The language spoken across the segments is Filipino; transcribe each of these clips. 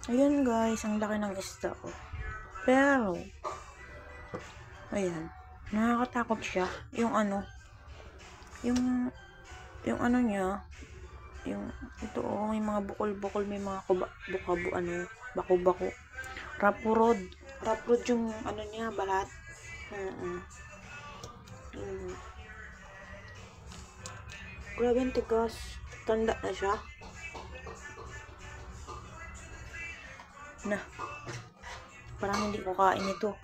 Ayan guys, ang laki ng isda ko. Pero, ayan, nakakatakot siya. Yung ano niya, yung, ito may mga bukol-bukol, may mga bako-bako. Rapurod yung niya, balat. Grabe ang tigas. Tanda na siya. Parang hindi ko kain ito.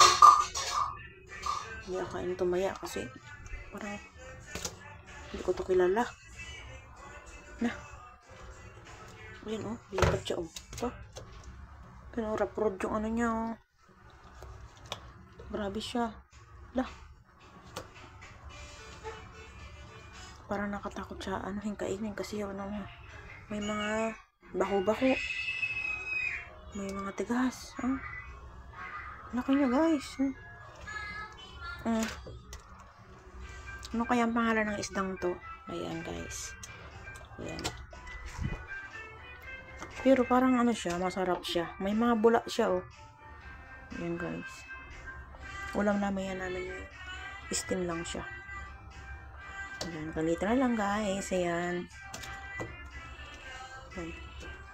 Hindi ako kain tumaya kasi parang hindi ko to kilala. Ayan lipat siya ito. Pero rapurod yung niya Grabe siya. Parang nakatakot siya kainin kasi may mga bako-bako. May mga tigas. Laki niya guys. Ano kaya ang pangalan ng isdang to? Ayan guys. Ayan. Pero parang siya, masarap siya. May mga bula siya Ayan guys. Ulam namin steam lang siya. Ayan, ganito na lang guys. Ayan.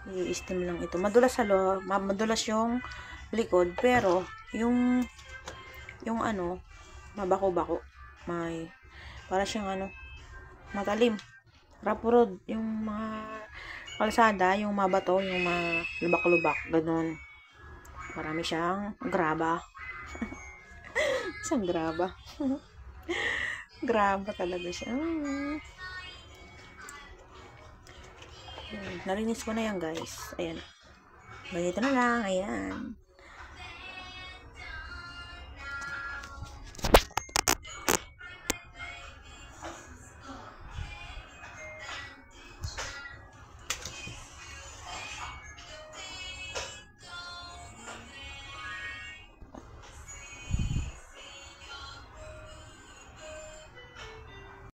I-steam lang ito. Madulas madulas yung likod, pero yung mabako-bako. May para siyang matalim. Rapurod yung mga kalsada, yung mabato, yung lubak-lubak, ganun. Marami siyang graba. Isang graba. Graba talaga siya. Nalinis ko na yan guys. Ayan. Ganito na lang. Ayan.